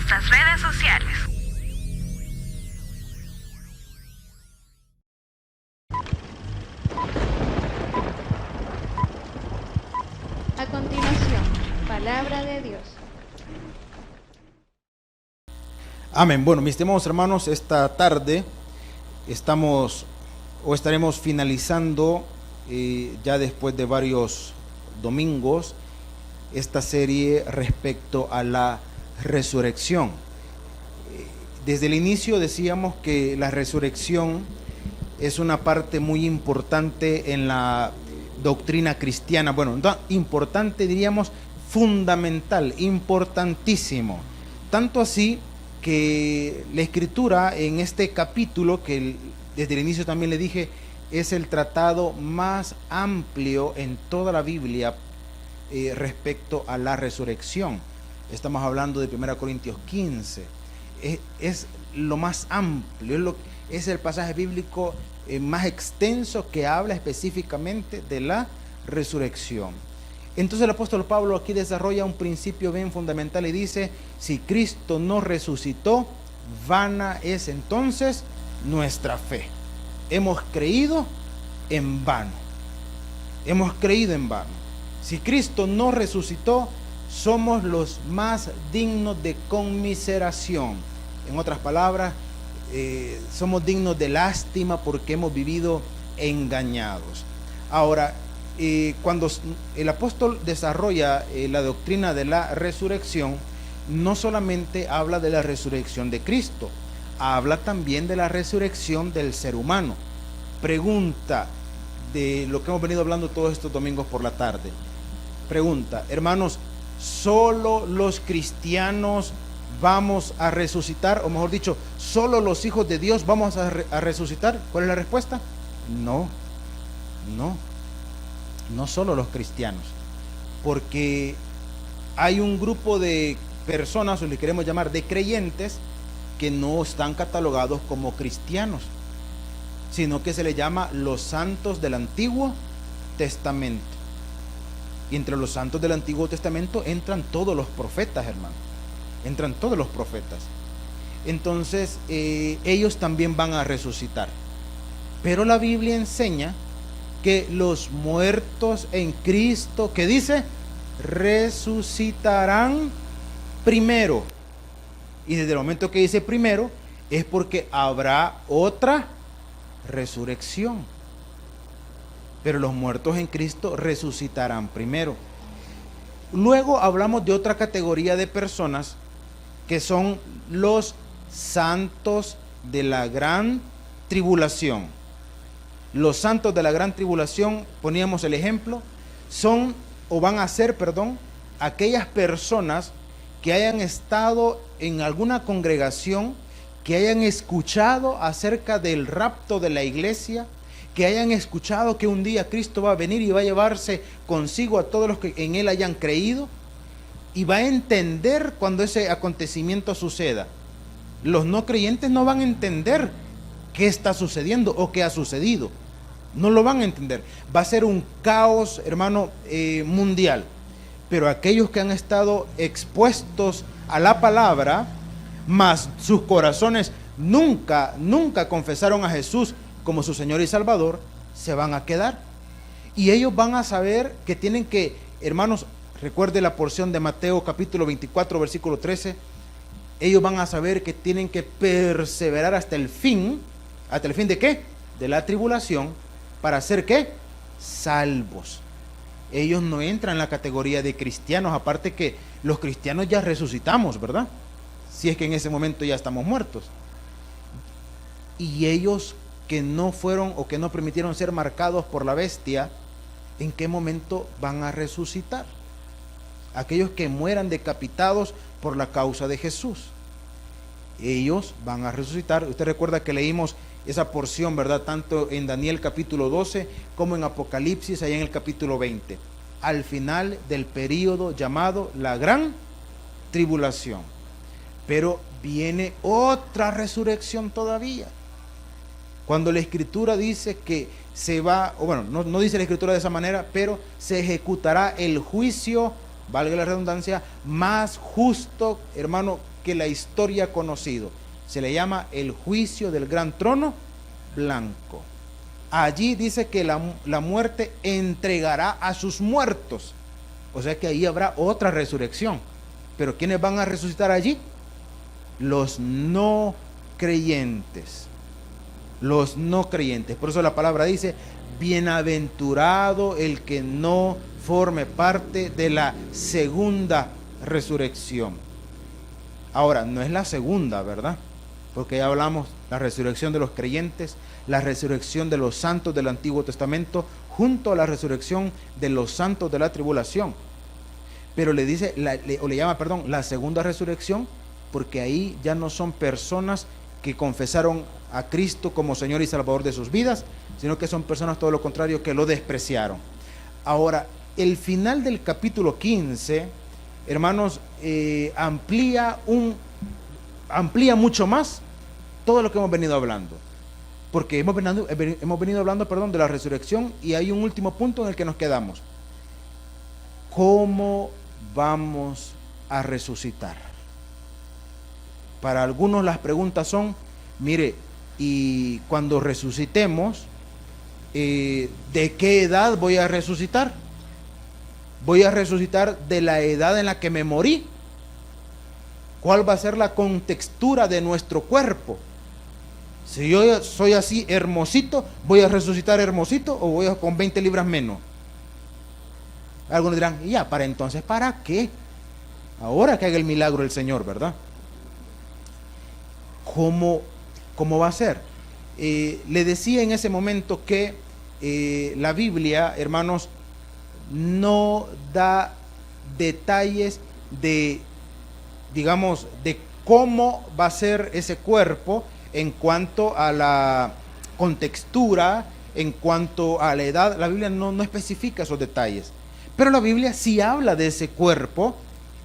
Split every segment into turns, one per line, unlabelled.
nuestras redes sociales.
A continuación, palabra de Dios.
Amén. Bueno, mis estimados hermanos, esta tarde estaremos finalizando ya después de varios domingos esta serie respecto a la resurrección. Desde el inicio decíamos que la resurrección es una parte muy importante en la doctrina cristiana. Bueno, no importante, diríamos fundamental, importantísimo. Tanto así que la escritura en este capítulo, que desde el inicio también le dije, es el tratado más amplio en toda la Biblia respecto a la resurrección. Estamos hablando de 1 Corintios 15. Es lo más amplio, es el pasaje bíblico más extenso que habla específicamente de la resurrección. Entonces el apóstol Pablo aquí desarrolla un principio bien fundamental y dice: si Cristo no resucitó, vana es entonces nuestra fe. Hemos creído en vano. Hemos creído en vano. Si Cristo no resucitó, somos los más dignos de conmiseración. En otras palabras, somos dignos de lástima porque hemos vivido engañados. Ahora, cuando el apóstol desarrolla la doctrina de la resurrección, no solamente habla de la resurrección de Cristo, habla también de la resurrección del ser humano. Pregunta de lo que hemos venido hablando todos estos domingos por la tarde. Pregunta, hermanos, ¿solo los cristianos vamos a resucitar? O mejor dicho, ¿solo los hijos de Dios vamos a resucitar? ¿Cuál es la respuesta? No solo los cristianos, porque hay un grupo de personas, o le queremos llamar de creyentes, que no están catalogados como cristianos, sino que se les llama los santos del Antiguo Testamento. Y entre los santos del Antiguo Testamento entran todos los profetas, hermano. Entran todos los profetas. Entonces, ellos también van a resucitar. Pero la Biblia enseña que los muertos en Cristo, ¿qué dice? Resucitarán primero. Y desde el momento que dice primero, es porque habrá otra resurrección. Pero los muertos en Cristo resucitarán primero. Luego hablamos de otra categoría de personas que son los santos de la gran tribulación. Los santos de la gran tribulación, poníamos el ejemplo, son o van a ser, aquellas personas que hayan estado en alguna congregación, que hayan escuchado acerca del rapto de la iglesia, que hayan escuchado que un día Cristo va a venir y va a llevarse consigo a todos los que en Él hayan creído, y va a entender cuando ese acontecimiento suceda. Los no creyentes no van a entender qué está sucediendo o qué ha sucedido. No lo van a entender. Va a ser un caos, hermano, mundial. Pero aquellos que han estado expuestos a la palabra, mas sus corazones nunca confesaron a Jesús como su Señor y Salvador, se van a quedar. Y ellos van a saber que tienen que, hermanos, recuerde la porción de Mateo capítulo 24, versículo 13. Ellos van a saber que tienen que perseverar hasta el fin. ¿Hasta el fin de qué? De la tribulación, para ser ¿qué? Salvos. Ellos no entran en la categoría de cristianos, aparte que los cristianos ya resucitamos, ¿verdad? Si es que en ese momento ya estamos muertos. Y ellos que no fueron o que no permitieron ser marcados por la bestia, ¿en qué momento van a resucitar? Aquellos que mueran decapitados por la causa de Jesús, ellos van a resucitar. Usted recuerda que leímos esa porción, ¿verdad? Tanto en Daniel capítulo 12 como en Apocalipsis, allá en el capítulo 20, al final del período llamado la gran tribulación. Pero viene otra resurrección todavía. Cuando la Escritura dice que se va, o bueno, no dice la Escritura de esa manera, pero se ejecutará el juicio, valga la redundancia, más justo, hermano, que la historia ha conocido. Se le llama el juicio del gran trono blanco. Allí dice que la muerte entregará a sus muertos. O sea que ahí habrá otra resurrección. Pero ¿quiénes van a resucitar allí? Los no creyentes. Los no creyentes. Por eso la palabra dice: bienaventurado el que no forme parte de la segunda resurrección. Ahora, no es la segunda, ¿verdad? Porque ya hablamos la resurrección de los creyentes, la resurrección de los santos del Antiguo Testamento, junto a la resurrección de los santos de la tribulación. Pero le dice, le llama la segunda resurrección, porque ahí ya no son personas que confesaron a Cristo como Señor y Salvador de sus vidas, sino que son personas todo lo contrario, que lo despreciaron. Ahora, el final del capítulo 15, hermanos, amplía mucho más todo lo que hemos venido hablando, porque hemos venido hablando de la resurrección, y hay un último punto en el que nos quedamos: ¿cómo vamos a resucitar? Para algunos las preguntas son: mire, y cuando resucitemos, ¿de qué edad voy a resucitar? ¿Voy a resucitar de la edad en la que me morí? ¿Cuál va a ser la contextura de nuestro cuerpo? Si yo soy así hermosito, ¿voy a resucitar hermosito o voy con 20 libras menos? Algunos dirán: ya, para entonces, ¿para qué? Ahora que haga el milagro el Señor, ¿verdad? ¿Cómo va a ser? Le decía en ese momento que la Biblia, hermanos, no da detalles de, digamos, de cómo va a ser ese cuerpo en cuanto a la contextura, en cuanto a la edad. La Biblia no especifica esos detalles, pero la Biblia sí habla de ese cuerpo,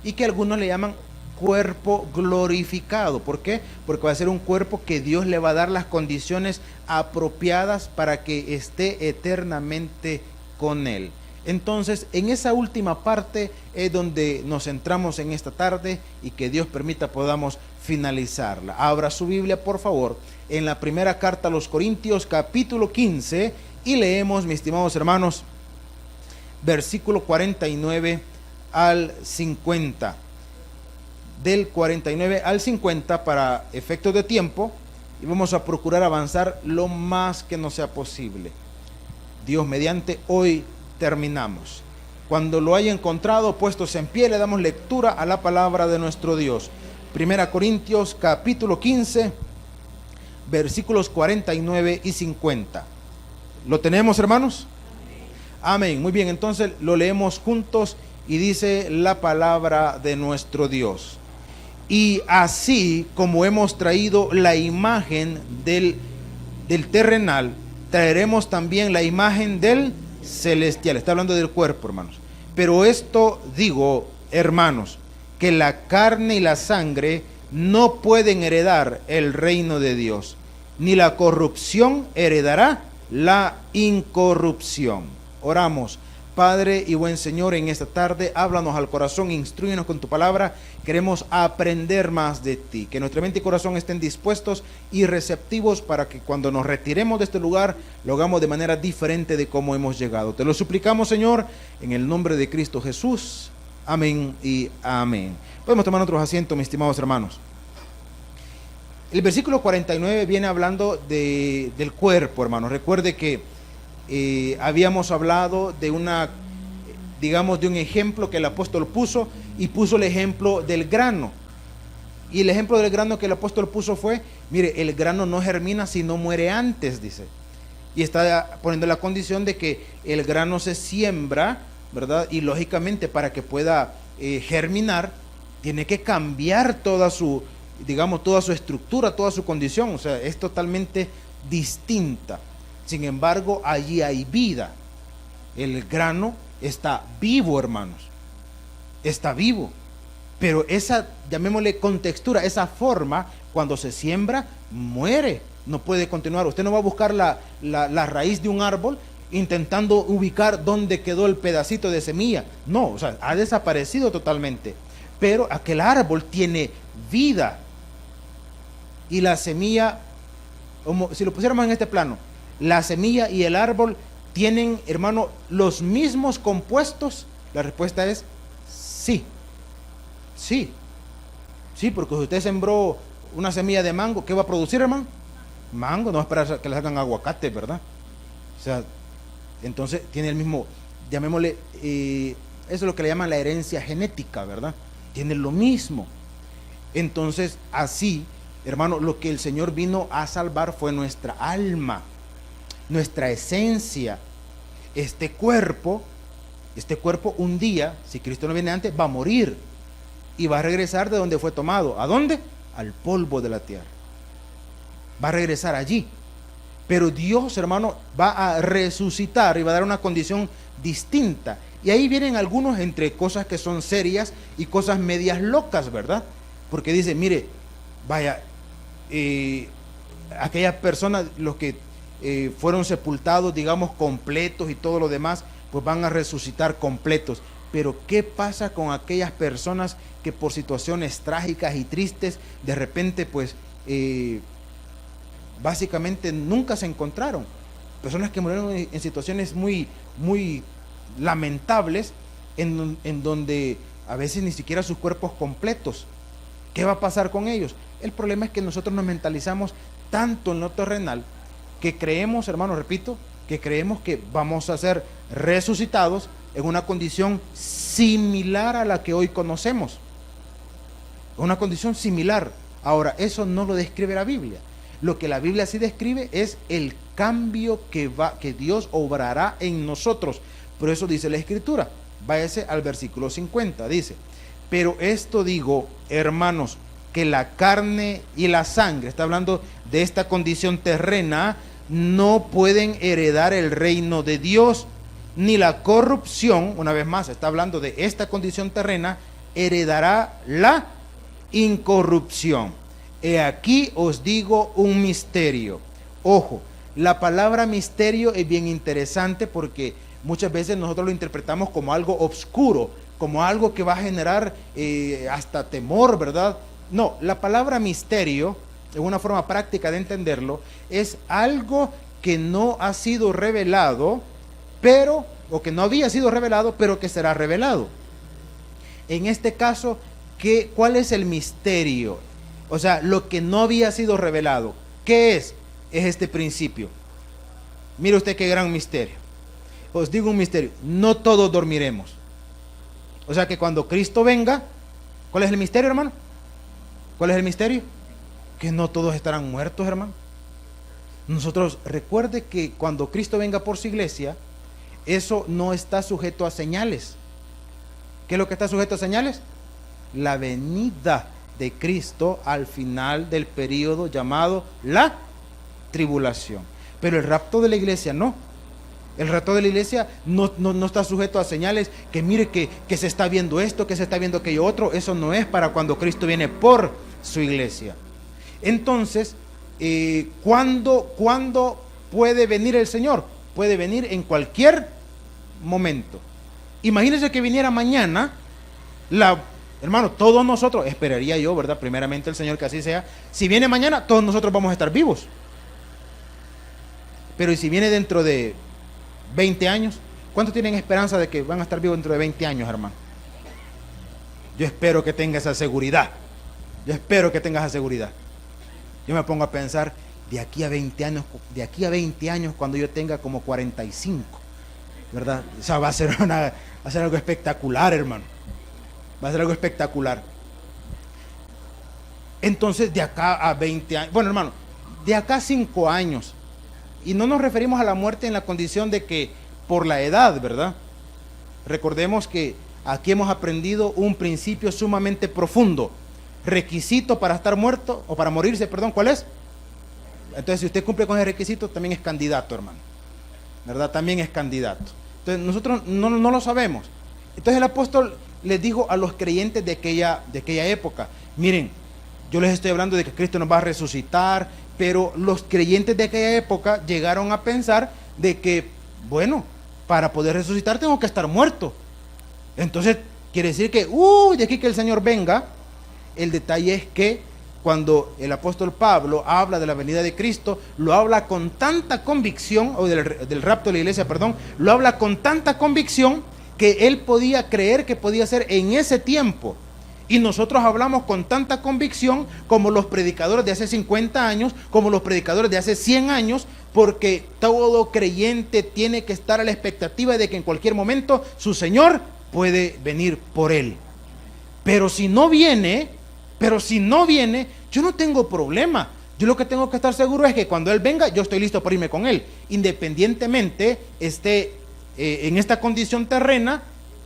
y que algunos le llaman cuerpo glorificado. ¿Por qué? Porque va a ser un cuerpo que Dios le va a dar las condiciones apropiadas para que esté eternamente con Él. Entonces, en esa última parte es donde nos centramos en esta tarde, y que Dios permita podamos finalizarla. Abra su Biblia, por favor, en la primera carta a los Corintios, capítulo 15, y leemos, mis estimados hermanos, versículo 49 al 50. Del 49 al 50 para efectos de tiempo, y vamos a procurar avanzar lo más que nos sea posible. Dios mediante, hoy terminamos. Cuando lo haya encontrado, puestos en pie, le damos lectura a la palabra de nuestro Dios. Primera Corintios capítulo 15, versículos 49 y 50. ¿Lo tenemos, hermanos? Amén. Muy bien, entonces lo leemos juntos, y dice la palabra de nuestro Dios: y así como hemos traído la imagen del terrenal, traeremos también la imagen del celestial. Está hablando del cuerpo, hermanos. Pero esto digo, hermanos, que la carne y la sangre no pueden heredar el reino de Dios, ni la corrupción heredará la incorrupción. Oramos. Padre y buen Señor, en esta tarde, háblanos al corazón, instrúyenos con tu palabra. Queremos aprender más de ti, que nuestra mente y corazón estén dispuestos y receptivos, para que cuando nos retiremos de este lugar, lo hagamos de manera diferente de cómo hemos llegado. Te lo suplicamos, Señor, en el nombre de Cristo Jesús. Amén y amén. Podemos tomar otros asientos, mis estimados hermanos. El versículo 49 viene hablando del cuerpo, hermanos. Recuerde que habíamos hablado de de un ejemplo que el apóstol puso, y puso el ejemplo del grano. Y el ejemplo del grano que el apóstol puso fue: mire, el grano no germina si no muere antes, dice. Y está poniendo la condición de que el grano se siembra, ¿verdad? Y lógicamente, para que pueda germinar, tiene que cambiar toda su estructura, toda su condición. O sea, es totalmente distinta. Sin embargo, allí hay vida. El grano está vivo, hermanos. Está vivo. Pero esa, llamémosle contextura, esa forma, cuando se siembra, muere. No puede continuar. Usted no va a buscar la raíz de un árbol intentando ubicar dónde quedó el pedacito de semilla. No, o sea, ha desaparecido totalmente. pero aquel árbol tiene vida. Y la semilla, como si lo pusiéramos en este plano, la semilla y el árbol tienen, hermano, los mismos compuestos. La respuesta es sí. Sí. Sí, porque si usted sembró una semilla de mango, ¿qué va a producir, hermano? Mango, no es para que le hagan aguacate, ¿verdad? O sea, entonces tiene el mismo, llamémosle, eso es lo que le llaman la herencia genética, ¿verdad? Tiene lo mismo. Entonces, así, hermano, lo que el Señor vino a salvar fue nuestra alma, nuestra esencia. Este cuerpo un día, si Cristo no viene antes, va a morir y va a regresar de donde fue tomado. ¿A dónde? Al polvo de la tierra. Va a regresar allí. Pero Dios, hermano, va a resucitar y va a dar una condición distinta. Y ahí vienen algunos entre cosas que son serias y cosas medias locas, ¿verdad? Porque dice, mire, vaya, aquellas personas, los que fueron sepultados, digamos, completos y todo lo demás, pues van a resucitar completos. Pero ¿qué pasa con aquellas personas que por situaciones trágicas y tristes, de repente, pues, básicamente nunca se encontraron? Personas que murieron en situaciones muy, muy lamentables, en donde a veces ni siquiera sus cuerpos completos. ¿Qué va a pasar con ellos? El problema es que nosotros nos mentalizamos tanto en lo terrenal que creemos, hermano, repito, que creemos que vamos a ser resucitados en una condición similar a la que hoy conocemos. Una condición similar. Ahora, eso no lo describe la Biblia. Lo que la Biblia sí describe es el cambio que Dios obrará en nosotros. Por eso dice la Escritura. Váyase al versículo 50. Dice, pero esto digo, hermanos, que la carne y la sangre, está hablando de esta condición terrena, no pueden heredar el reino de Dios, ni la corrupción, una vez más, está hablando de esta condición terrena, heredará la incorrupción. He aquí os digo un misterio. Ojo, la palabra misterio es bien interesante porque muchas veces nosotros lo interpretamos como algo oscuro, como algo que va a generar hasta temor, ¿verdad? No, la palabra misterio, en una forma práctica de entenderlo, es algo que no ha sido revelado, o que no había sido revelado, pero que será revelado. En este caso, ¿cuál es el misterio? O sea, lo que no había sido revelado. ¿Qué es? Es este principio. Mire usted qué gran misterio. Os digo un misterio, no todos dormiremos. O sea que cuando Cristo venga, ¿cuál es el misterio, hermano? ¿Cuál es el misterio? Que no todos estarán muertos, hermano. Nosotros, recuerde que cuando Cristo venga por su iglesia, eso no está sujeto a señales. ¿Qué es lo que está sujeto a señales? La venida de Cristo al final del periodo llamado la tribulación. Pero el rapto de la iglesia no. El rapto de la iglesia no está sujeto a señales, que mire que se está viendo esto, que se está viendo aquello otro. Eso no es para cuando Cristo viene por su iglesia. Entonces, ¿cuándo puede venir el Señor? Puede venir en cualquier momento. Imagínense que viniera mañana, hermano, todos nosotros, esperaría yo, ¿verdad? Primeramente el Señor que así sea. Si viene mañana, todos nosotros vamos a estar vivos. Pero ¿y si viene dentro de 20 años? ¿Cuántos tienen esperanza de que van a estar vivos dentro de 20 años, hermano? Yo espero que tenga esa seguridad. Yo espero que tenga esa seguridad. Yo me pongo a pensar, de aquí a 20 años, cuando yo tenga como 45, ¿verdad? O sea, va a ser algo espectacular, hermano. Va a ser algo espectacular. Entonces, de acá a 20 años, bueno, hermano, de acá a 5 años, y no nos referimos a la muerte en la condición de que por la edad, ¿verdad? Recordemos que aquí hemos aprendido un principio sumamente profundo. Requisito para estar muerto, o para morirse, perdón, ¿cuál es? Entonces, si usted cumple con ese requisito, también es candidato, hermano, ¿verdad? También es candidato. Entonces, nosotros no lo sabemos. Entonces, el apóstol les dijo a los creyentes de aquella época, miren, yo les estoy hablando de que Cristo nos va a resucitar, pero los creyentes de aquella época llegaron a pensar de que, bueno, para poder resucitar tengo que estar muerto. Entonces, Quiere decir que, de aquí que el Señor venga. El detalle es que cuando el apóstol Pablo habla de la venida de Cristo, lo habla con tanta convicción, o del rapto de la iglesia, perdón, lo habla con tanta convicción que él podía creer que podía ser en ese tiempo. Y nosotros hablamos con tanta convicción como los predicadores de hace 50 años, como los predicadores de hace 100 años, porque todo creyente tiene que estar a la expectativa de que en cualquier momento su Señor puede venir por él. Pero si no viene, yo no tengo problema. Yo lo que tengo que estar seguro es que cuando Él venga, yo estoy listo para irme con Él, independientemente esté en esta condición terrena,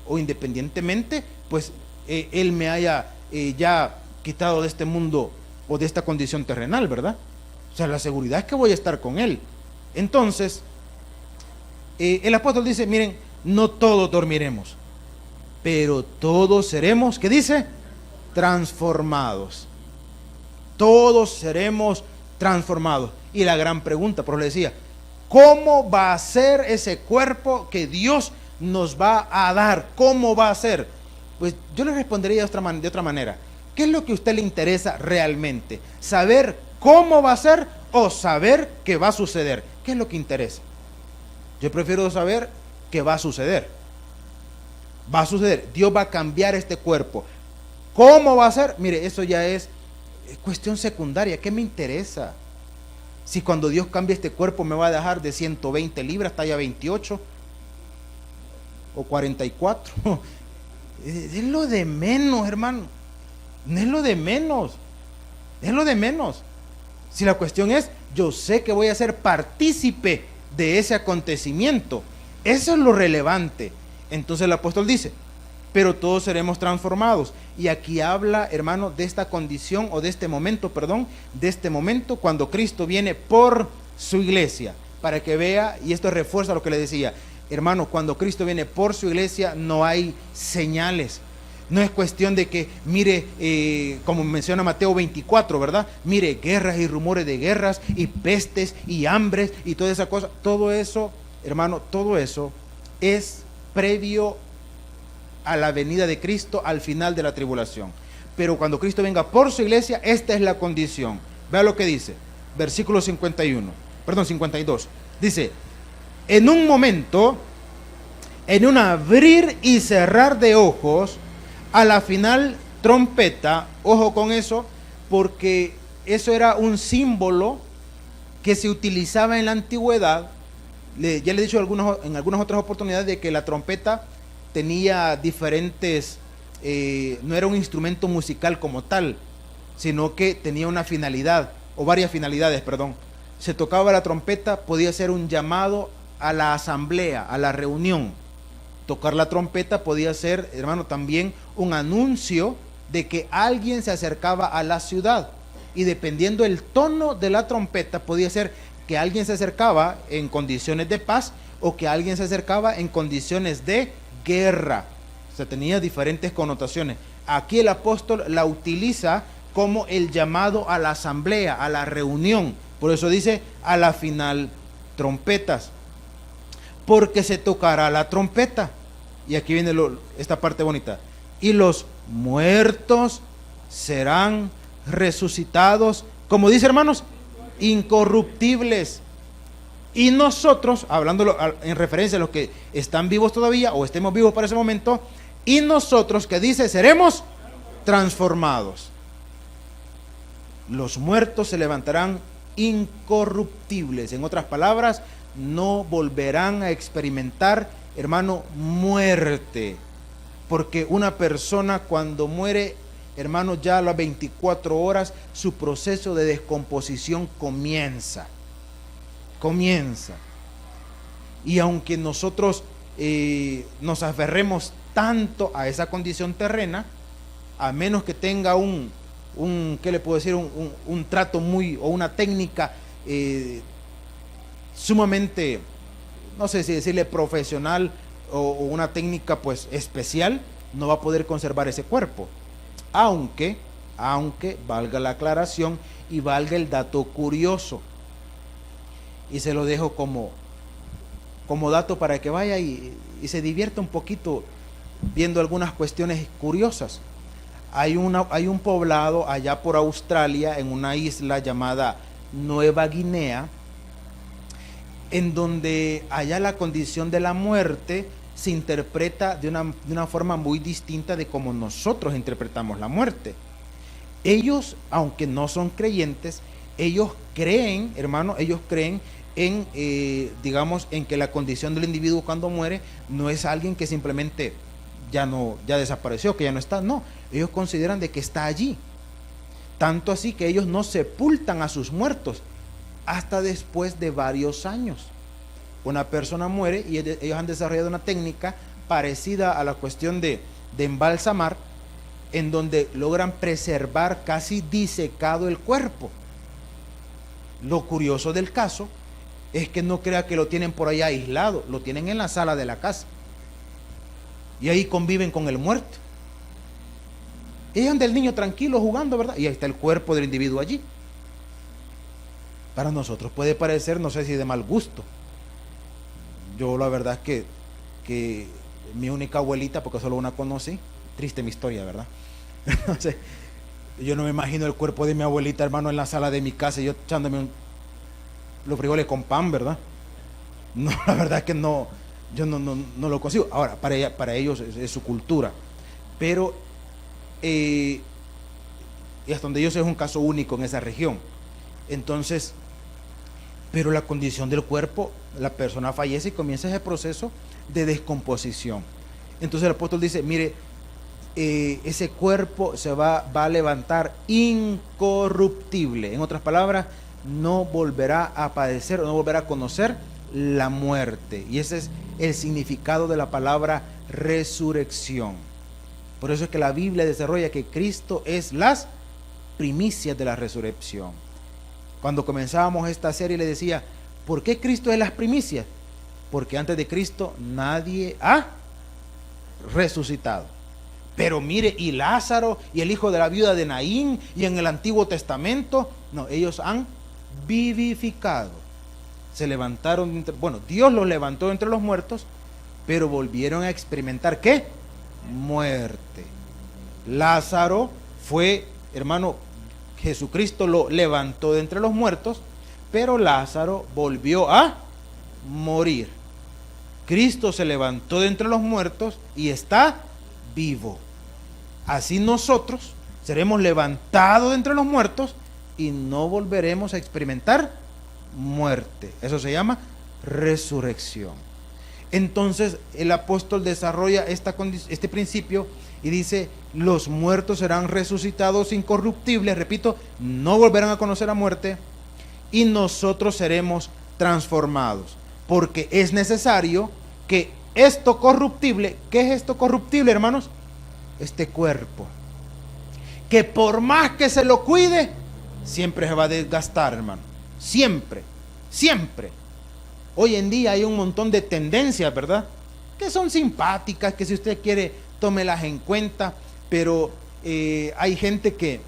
o independientemente pues Él me haya ya quitado de este mundo o de esta condición terrenal, ¿verdad? O sea, la seguridad es que voy a estar con Él. Entonces el apóstol dice, miren, no todos dormiremos, pero todos seremos, ¿qué dice? Transformados. Todos seremos transformados. Y la gran pregunta, por eso le decía, ¿cómo va a ser ese cuerpo que Dios nos va a dar? ¿Cómo va a ser? Pues yo le respondería de otra manera. ¿Qué es lo que a usted le interesa realmente? ¿Saber cómo va a ser o saber qué va a suceder? ¿Qué es lo que interesa? Yo prefiero saber qué va a suceder. Va a suceder. Dios va a cambiar este cuerpo. ¿Cómo va a ser? Mire, eso ya es cuestión secundaria. ¿Qué me interesa? Si cuando Dios cambie este cuerpo me va a dejar de 120 libras, talla 28 o 44. Es lo de menos, hermano. No es lo de menos. Es lo de menos. Si la cuestión es, yo sé que voy a ser partícipe de ese acontecimiento. Eso es lo relevante. Entonces el apóstol dice, pero todos seremos transformados. Y aquí habla, hermano, de esta condición, o de este momento, perdón, de este momento cuando Cristo viene por su iglesia. Para que vea, y esto refuerza lo que le decía, hermano, cuando Cristo viene por su iglesia no hay señales. No es cuestión de que, mire, como menciona Mateo 24, ¿verdad? Mire, guerras y rumores de guerras, y pestes, y hambres, y toda esa cosa. Todo eso, hermano, todo eso es previo a la venida de Cristo al final de la tribulación. Pero cuando Cristo venga por su iglesia, esta es la condición. Vea lo que dice, versículo 52. Dice, en un momento, en un abrir y cerrar de ojos, a la final trompeta, ojo con eso, porque eso era un símbolo que se utilizaba en la antigüedad. Ya le he dicho en algunas otras oportunidades de que la trompeta tenía diferentes, no era un instrumento musical como tal, sino que tenía una finalidad, o varias finalidades, perdón. Se tocaba la trompeta, podía ser un llamado a la asamblea, a la reunión. Tocar la trompeta podía ser, hermano, también un anuncio de que alguien se acercaba a la ciudad. Y dependiendo el tono de la trompeta, podía ser que alguien se acercaba en condiciones de paz o que alguien se acercaba en condiciones de guerra. O sea, tenía diferentes connotaciones. Aquí el apóstol la utiliza como el llamado a la asamblea, a la reunión. Por eso dice, a la final trompetas. Porque se tocará la trompeta. Y aquí viene esta parte bonita. Y los muertos serán resucitados, como dice, hermanos, incorruptibles. Y nosotros, hablando en referencia a los que están vivos todavía o estemos vivos para ese momento, y nosotros, que dice, seremos transformados. Los muertos se levantarán incorruptibles. En otras palabras, no volverán a experimentar, hermano, muerte. Porque una persona cuando muere, hermano, ya a las 24 horas, su proceso de descomposición comienza. Y aunque nosotros nos aferremos tanto a esa condición terrena, a menos que tenga ¿qué le puedo decir? Un trato o una técnica sumamente, no sé si decirle profesional, o una técnica pues especial, no va a poder conservar ese cuerpo. Aunque valga la aclaración y valga el dato curioso, y se lo dejo como dato para que vaya y se divierta un poquito viendo algunas cuestiones curiosas. Hay un poblado allá por Australia, en una isla llamada Nueva Guinea, en donde allá la condición de la muerte se interpreta de una forma muy distinta de como nosotros interpretamos la muerte. Ellos, aunque no son creyentes, ellos creen, hermano, ellos creen en, digamos, en que la condición del individuo cuando muere no es alguien que simplemente ya desapareció, que ya no está. No, ellos consideran de que está allí. Tanto así que ellos no sepultan a sus muertos hasta después de varios años. Una persona muere y ellos han desarrollado una técnica parecida a la cuestión de embalsamar, en donde logran preservar casi disecado el cuerpo. Lo curioso del caso es que no crea que lo tienen por allá aislado, lo tienen en la sala de la casa. Y ahí conviven con el muerto. Ellos andan del niño tranquilo jugando, ¿verdad? Y ahí está el cuerpo del individuo allí. Para nosotros puede parecer, no sé si de mal gusto. Yo la verdad es que mi única abuelita, porque solo una conocí, triste mi historia, ¿verdad? Entonces, yo no me imagino el cuerpo de mi abuelita, hermano, en la sala de mi casa y yo echándome los frijoles con pan, ¿verdad? No, la verdad es que no, yo no lo consigo. Ahora, para ellos es su cultura, pero y hasta donde yo sé es un caso único en esa región. Entonces, pero la condición del cuerpo, la persona fallece y comienza ese proceso de descomposición. Entonces el apóstol dice, mire, ese cuerpo se va a levantar incorruptible. En otras palabras, no volverá a padecer o no volverá a conocer la muerte. Y ese es el significado de la palabra resurrección. Por eso es que la Biblia desarrolla que Cristo es las primicias de la resurrección. Cuando comenzábamos esta serie le decía, ¿por qué Cristo es las primicias? Porque antes de Cristo nadie ha resucitado. Pero mire, y Lázaro y el hijo de la viuda de Naín y en el Antiguo Testamento, no, ellos han vivificado. Se levantaron, bueno, Dios los levantó entre los muertos, pero volvieron a experimentar ¿qué? Muerte. Lázaro fue, hermano, Jesucristo lo levantó de entre los muertos, pero Lázaro volvió a morir. Cristo se levantó de entre los muertos y está vivo. Así nosotros seremos levantados de entre los muertos y no volveremos a experimentar muerte. Eso se llama resurrección. Entonces el apóstol desarrolla este principio y dice, los muertos serán resucitados incorruptibles, repito, no volverán a conocer la muerte, y nosotros seremos transformados, porque es necesario que esto corruptible, ¿qué es esto corruptible, hermanos? Este cuerpo, que por más que se lo cuide, siempre se va a desgastar, hermano, siempre. Hoy en día hay un montón de tendencias, ¿verdad? Que son simpáticas, que si usted quiere, tómelas en cuenta, pero hay gente que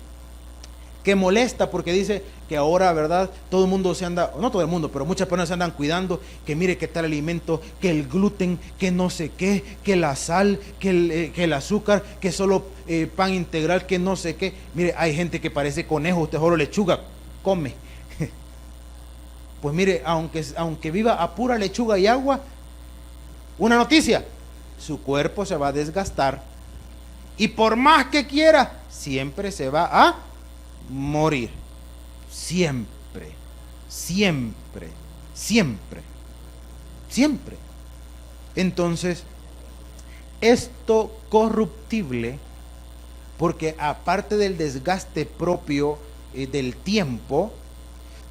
molesta porque dice que ahora, ¿verdad? Todo el mundo se anda, no todo el mundo, pero muchas personas se andan cuidando, que mire que tal alimento, que el gluten, que no sé qué, que la sal, que el azúcar, que solo pan integral, que no sé qué. Mire, hay gente que parece conejo, usted solo lechuga come. Pues mire, aunque viva a pura lechuga y agua, una noticia, su cuerpo se va a desgastar y por más que quiera, siempre se va a morir. Siempre. Entonces, esto corruptible, porque aparte del desgaste propio del tiempo,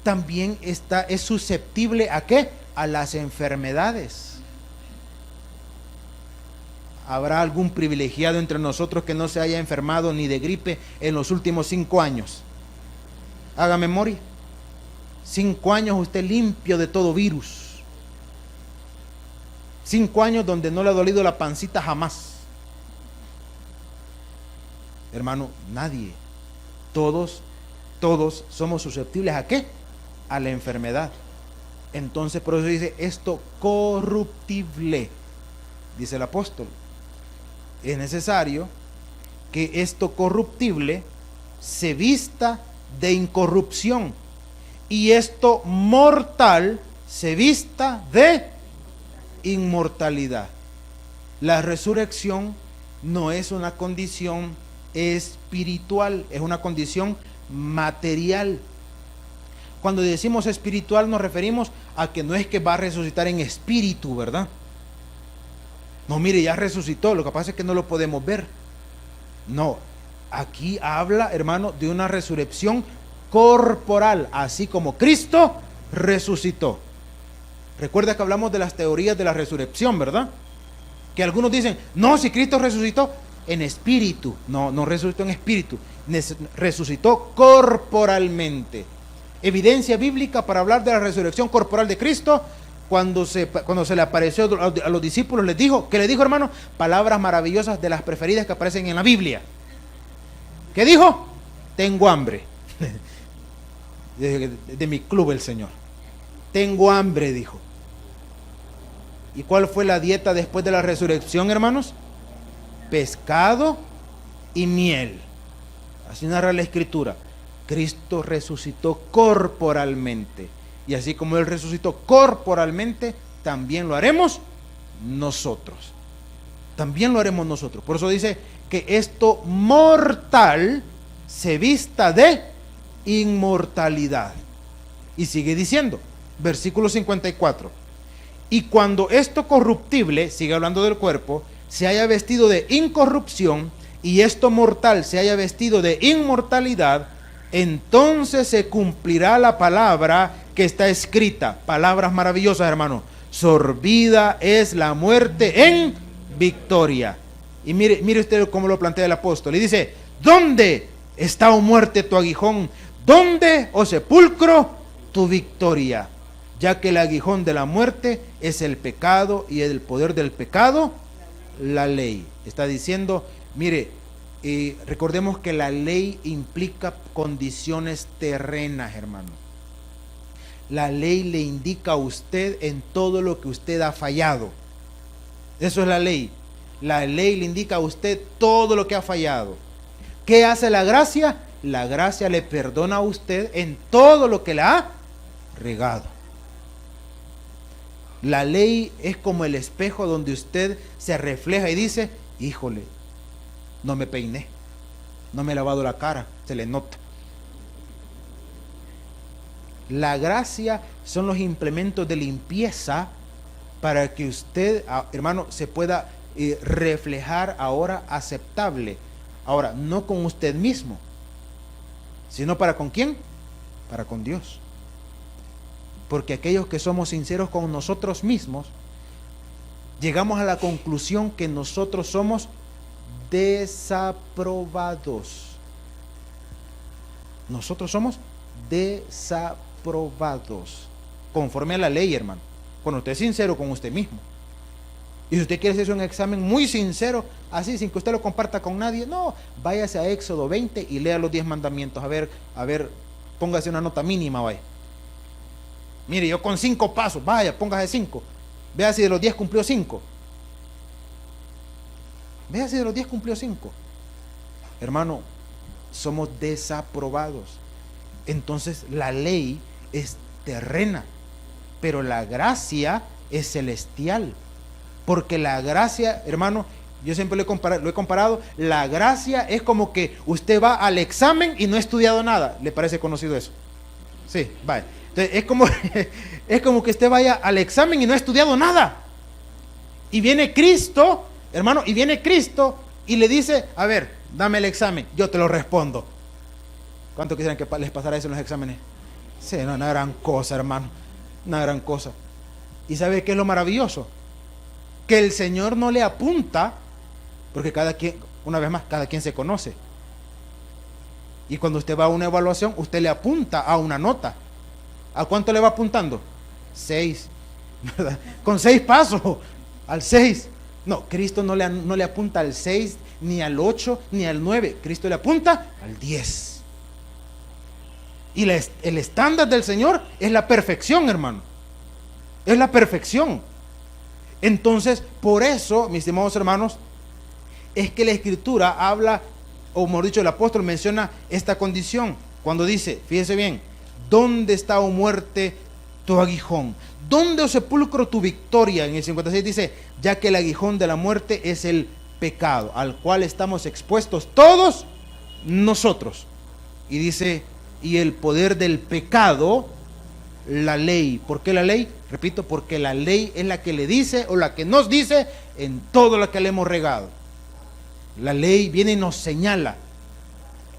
también es susceptible ¿a qué? A las enfermedades. ¿Habrá algún privilegiado entre nosotros que no se haya enfermado ni de gripe en los últimos 5 años? Haga memoria. 5 años usted limpio de todo virus. 5 años donde no le ha dolido la pancita jamás. Hermano, nadie. Todos somos susceptibles ¿a qué? A la enfermedad. Entonces por eso dice esto corruptible, dice el apóstol. es necesario que esto corruptible se vista de incorrupción y esto mortal se vista de inmortalidad. La resurrección no es una condición espiritual, es una condición material. Cuando decimos espiritual nos referimos a que no es que va a resucitar en espíritu, ¿verdad? No, mire, ya resucitó, lo que pasa es que no lo podemos ver. No, aquí habla, hermano, de una resurrección corporal, así como Cristo resucitó. Recuerda que hablamos de las teorías de la resurrección, ¿verdad? Que algunos dicen, no, si Cristo resucitó en espíritu. No, no resucitó en espíritu, resucitó corporalmente. Evidencia bíblica para hablar de la resurrección corporal de Cristo, cuando se le apareció a los discípulos, les dijo, ¿qué le dijo, hermano? Palabras maravillosas de las preferidas que aparecen en la Biblia. ¿Qué dijo? Tengo hambre. De mi club el Señor. Tengo hambre, dijo. ¿Y cuál fue la dieta después de la resurrección, hermanos? Pescado y miel. Así narra la Escritura. Cristo resucitó corporalmente. Y así como Él resucitó corporalmente, también lo haremos nosotros. También lo haremos nosotros. Por eso dice que esto mortal se vista de inmortalidad. Y sigue diciendo, versículo 54. Y cuando esto corruptible, sigue hablando del cuerpo, se haya vestido de incorrupción y esto mortal se haya vestido de inmortalidad, entonces se cumplirá la palabra que está escrita. Palabras maravillosas, hermano. Sorbida es la muerte en victoria. Y mire usted cómo lo plantea el apóstol. Y dice, ¿dónde está, oh muerte, tu aguijón? ¿Dónde, oh sepulcro, tu victoria? Ya que el aguijón de la muerte es el pecado y el poder del pecado, la ley. Está diciendo, mire, recordemos que la ley implica condiciones terrenas, hermano. La ley le indica a usted en todo lo que usted ha fallado. Eso es la ley. La ley le indica a usted todo lo que ha fallado. ¿Qué hace la gracia? La gracia le perdona a usted en todo lo que le ha regado. La ley es como el espejo donde usted se refleja y dice, híjole, no me peiné, no me he lavado la cara, se le nota. La gracia son los implementos de limpieza para que usted, hermano, se pueda reflejar ahora aceptable. Ahora, no con usted mismo, sino para ¿con quién? Para con Dios. Porque aquellos que somos sinceros con nosotros mismos, llegamos a la conclusión que nosotros somos desaprobados. Nosotros somos desaprobados, conforme a la ley, hermano. Cuando usted es sincero con usted mismo. Y si usted quiere hacer un examen muy sincero, así, sin que usted lo comparta con nadie, no, váyase a Éxodo 20 y lea los 10 mandamientos. A ver, póngase una nota mínima, vaya. Mire, yo con 5 pasos, vaya, póngase 5. Vea si de los 10 cumplió 5. Vea si de los 10 cumplió 5. Hermano, somos desaprobados. Entonces la ley es terrena, pero la gracia es celestial. Porque la gracia, hermano, yo siempre lo he comparado, la gracia es como que usted va al examen y no ha estudiado nada. ¿Le parece conocido eso? Sí, vaya. Entonces, es como que usted vaya al examen y no ha estudiado nada. Y viene Cristo, hermano, y le dice, a ver, dame el examen, yo te lo respondo. ¿Cuánto quisieran que les pasara eso en los exámenes? Sí, no, una gran cosa, hermano, una gran cosa. ¿Y sabe qué es lo maravilloso? Que el Señor no le apunta, porque cada quien, una vez más, cada quien se conoce. Y cuando usted va a una evaluación, usted le apunta a una nota. ¿A cuánto le va apuntando? 6, ¿verdad? Con 6 pasos, al 6. No, Cristo no le apunta al 6, ni al 8, ni al 9. Cristo le apunta al 10. Y el estándar del Señor es la perfección, hermano. Es la perfección. Entonces, por eso, mis estimados hermanos, es que la Escritura habla, o mejor dicho, el apóstol menciona esta condición. Cuando dice, fíjese bien, ¿dónde está, oh muerte, tu aguijón? ¿Dónde, oh sepulcro, tu victoria? En el 56 dice, ya que el aguijón de la muerte es el pecado, al cual estamos expuestos todos nosotros. Y dice, y el poder del pecado, la ley. ¿Por qué la ley? Repito, porque la ley es la que le dice, o la que nos dice en todo lo que le hemos regado. La ley viene y nos señala.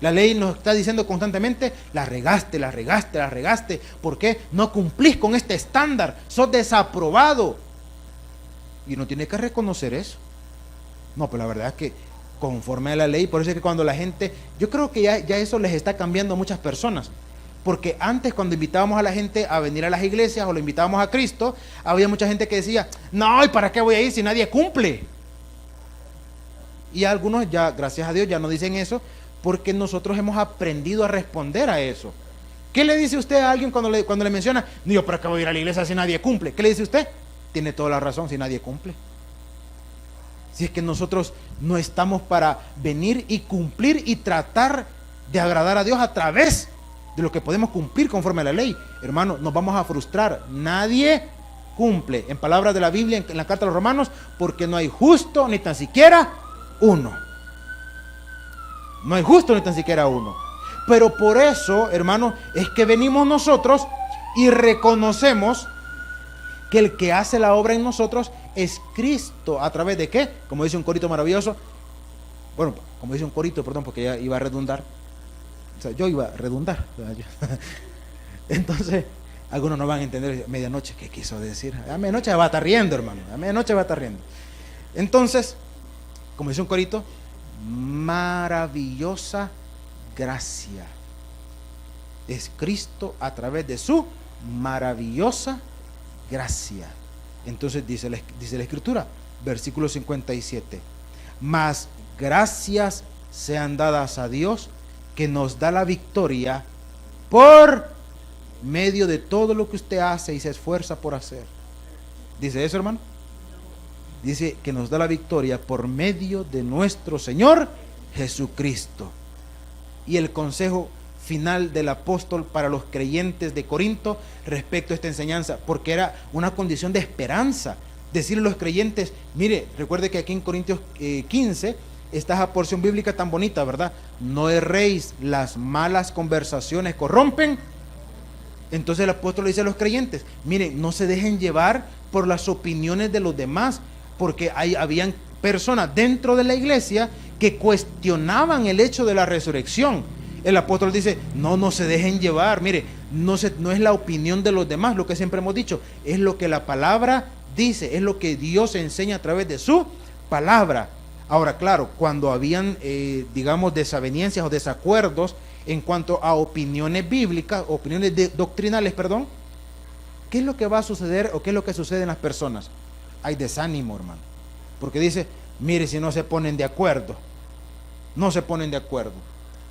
La ley nos está diciendo constantemente, la regaste, la regaste, la regaste. ¿Por qué? No cumplís con este estándar, sos desaprobado. Y uno tiene que reconocer eso. No, pero la verdad es que conforme a la ley, por eso es que cuando la gente, yo creo que ya eso les está cambiando a muchas personas. Porque antes, cuando invitábamos a la gente a venir a las iglesias o lo invitábamos a Cristo, había mucha gente que decía, no, ¿y para qué voy a ir si nadie cumple? Y algunos ya, gracias a Dios, ya no dicen eso, porque nosotros hemos aprendido a responder a eso. ¿Qué le dice usted a alguien cuando le menciona, no, yo para qué voy a ir a la iglesia si nadie cumple? ¿Qué le dice usted? Tiene toda la razón, si nadie cumple. Si es que nosotros no estamos para venir y cumplir y tratar de agradar a Dios a través de lo que podemos cumplir conforme a la ley, hermano, nos vamos a frustrar. Nadie cumple, en palabras de la Biblia, en la carta a los Romanos, porque no hay justo ni tan siquiera uno. No hay justo ni tan siquiera uno. Pero por eso, hermano, es que venimos nosotros y reconocemos que el que hace la obra en nosotros es Cristo. ¿A través de qué? Como dice un corito maravilloso. Bueno, como dice un corito, perdón, porque ya iba a redundar. O sea, yo iba a redundar. Entonces, algunos no van a entender medianoche qué quiso decir. A medianoche va a estar riendo, hermano. A medianoche va a estar riendo. Entonces, como dice un corito, maravillosa gracia. Es Cristo a través de su maravillosa gracia. Entonces dice la Escritura, versículo 57, mas gracias sean dadas a Dios que nos da la victoria por medio de todo lo que usted hace y se esfuerza por hacer. ¿Dice eso, hermano? Dice que nos da la victoria por medio de nuestro Señor Jesucristo. Y el consejo final del apóstol para los creyentes de Corinto respecto a esta enseñanza, porque era una condición de esperanza, decirle a los creyentes, mire, recuerde que aquí en Corintios 15 está esa porción bíblica tan bonita, ¿verdad? No erréis, las malas conversaciones corrompen. Entonces el apóstol le dice a los creyentes, miren, no se dejen llevar por las opiniones de los demás, porque habían personas dentro de la iglesia que cuestionaban el hecho de la resurrección. El apóstol dice, no se dejen llevar, mire, no es la opinión de los demás, lo que siempre hemos dicho, es lo que la palabra dice, es lo que Dios enseña a través de su palabra. Ahora, claro, cuando habían, digamos, desavenencias o desacuerdos en cuanto a opiniones bíblicas, opiniones doctrinales, perdón, ¿qué es lo que va a suceder o qué es lo que sucede en las personas? Hay desánimo, hermano, porque dice, mire, si no se ponen de acuerdo, no se ponen de acuerdo.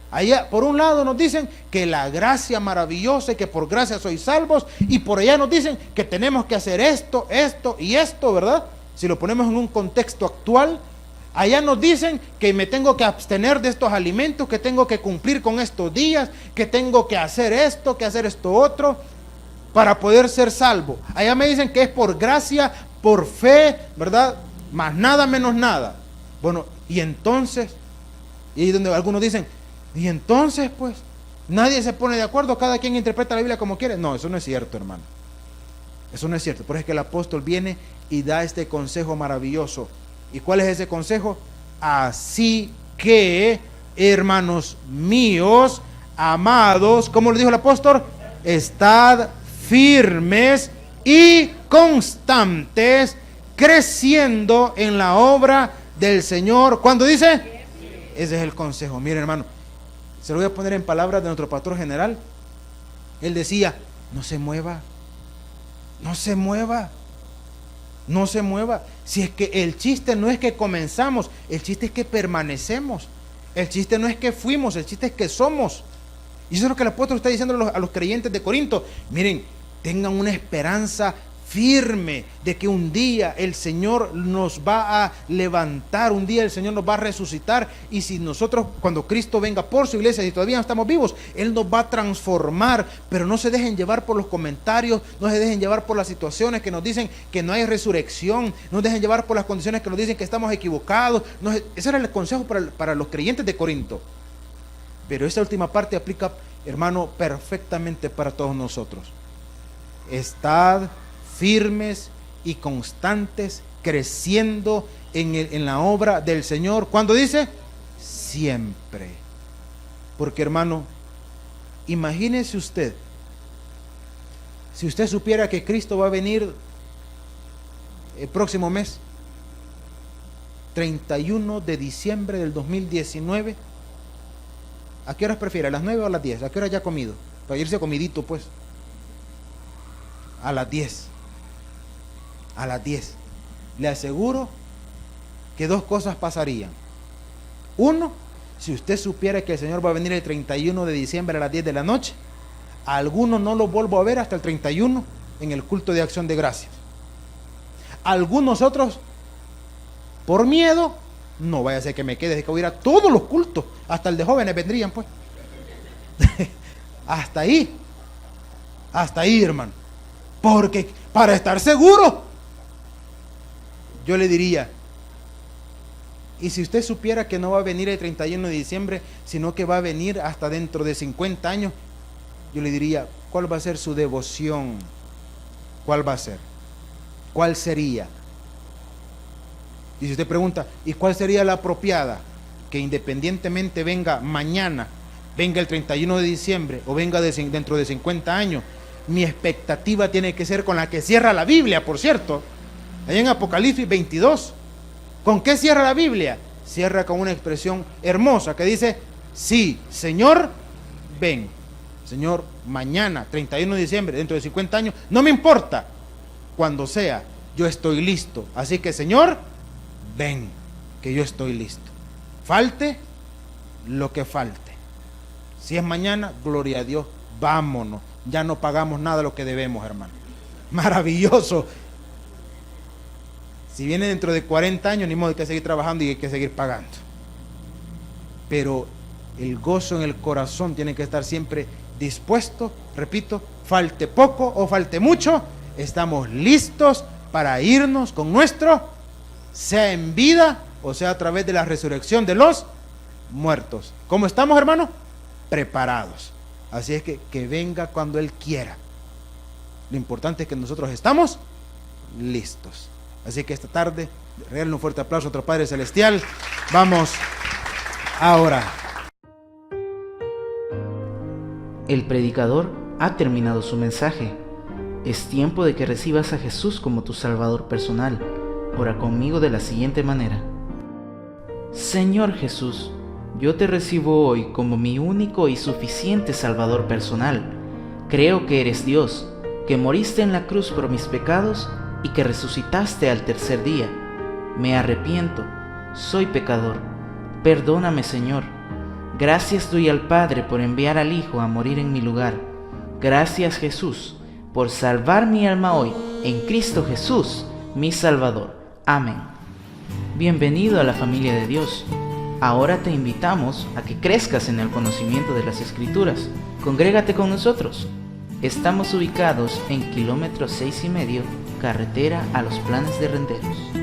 Allá, por un lado nos dicen que la gracia maravillosa y que por gracia sois salvos, y por allá nos dicen que tenemos que hacer esto, esto y esto, ¿verdad? Si lo ponemos en un contexto actual, allá nos dicen que me tengo que abstener de estos alimentos, que tengo que cumplir con estos días, que tengo que hacer esto otro, para poder ser salvo. Allá me dicen que es por gracia, por fe, ¿verdad? Más nada menos nada. Bueno, y entonces, y ahí donde algunos dicen, y entonces pues, nadie se pone de acuerdo, cada quien interpreta la Biblia como quiere. No, eso no es cierto, hermano. Eso no es cierto. Por eso es que el apóstol viene y da este consejo maravilloso. ¿Y cuál es ese consejo? Así que, hermanos míos, amados, ¿cómo le dijo el apóstol? Estad firmes y constantes, creciendo en la obra del Señor. ¿Cuándo dice? Ese es el consejo. Mire, hermano, se lo voy a poner en palabras de nuestro pastor general. Él decía, no se mueva, no se mueva, no se mueva. Si es que el chiste no es que comenzamos, el chiste es que permanecemos. El chiste no es que fuimos, el chiste es que somos. Y eso es lo que el apóstol está diciendo a los creyentes de Corinto. Miren, tengan una esperanza firme de que un día el Señor nos va a levantar, un día el Señor nos va a resucitar, y si nosotros, cuando Cristo venga por su iglesia, si todavía no estamos vivos, Él nos va a transformar. Pero no se dejen llevar por los comentarios, no se dejen llevar por las situaciones que nos dicen que no hay resurrección, no se dejen llevar por las condiciones que nos dicen que estamos equivocados. Ese era el consejo para los creyentes de Corinto. Pero esta última parte aplica, hermano, perfectamente para todos nosotros. Estad firmes y constantes, creciendo en la obra del Señor. ¿Cuándo dice? Siempre. Porque, hermano, imagínese usted, si usted supiera que Cristo va a venir el próximo mes, 31 de diciembre del 2019, ¿a qué horas prefiere? ¿A las 9 o a las 10? ¿A qué hora ya ha comido? Para irse comidito, pues. A las 10. A las 10. Le aseguro que dos cosas pasarían. Uno, si usted supiera que el Señor va a venir el 31 de diciembre a las 10 de la noche, a algunos no los vuelvo a ver hasta el 31 en el culto de acción de gracias. Algunos otros, por miedo, no vaya a ser que me quede, de que voy a ir a todos los cultos, hasta el de jóvenes vendrían, pues. Hasta ahí, hermano. Porque para estar seguro, yo le diría, y si usted supiera que no va a venir el 31 de diciembre, sino que va a venir hasta dentro de 50 años, yo le diría, ¿cuál va a ser su devoción? ¿Cuál va a ser? ¿Cuál sería? Y si usted pregunta, ¿y cuál sería la apropiada? Que independientemente venga mañana, venga el 31 de diciembre o venga dentro de 50 años, mi expectativa tiene que ser con la que cierra la Biblia, por cierto. Ahí en Apocalipsis 22. ¿Con qué cierra la Biblia? Cierra con una expresión hermosa que dice, sí, Señor, ven. Señor, mañana, 31 de diciembre, dentro de 50 años, no me importa. Cuando sea, yo estoy listo. Así que, Señor, ven, que yo estoy listo. Falte lo que falte. Si es mañana, gloria a Dios, vámonos. Ya no pagamos nada de lo que debemos, hermano. Maravilloso. Si viene dentro de 40 años, ni modo, hay que seguir trabajando y hay que seguir pagando. Pero el gozo en el corazón tiene que estar siempre dispuesto. Repito, falte poco o falte mucho, estamos listos para irnos con nuestro, sea en vida o sea a través de la resurrección de los muertos. ¿Cómo estamos, hermano? Preparados. Así es que venga cuando Él quiera. Lo importante es que nosotros estamos listos. Así que esta tarde, regalen un fuerte aplauso a nuestro Padre Celestial. Vamos a orar.
El predicador ha terminado su mensaje. Es tiempo de que recibas a Jesús como tu Salvador personal. Ora conmigo de la siguiente manera. Señor Jesús, yo te recibo hoy como mi único y suficiente Salvador personal. Creo que eres Dios, que moriste en la cruz por mis pecados y que resucitaste al tercer día. Me arrepiento, soy pecador. Perdóname, Señor. Gracias doy al Padre por enviar al Hijo a morir en mi lugar. Gracias, Jesús, por salvar mi alma hoy en Cristo Jesús, mi Salvador. Amén. Bienvenido a la familia de Dios. Ahora te invitamos a que crezcas en el conocimiento de las Escrituras. Congrégate con nosotros. Estamos ubicados en kilómetro 6,5, carretera a Los Planes de Renderos.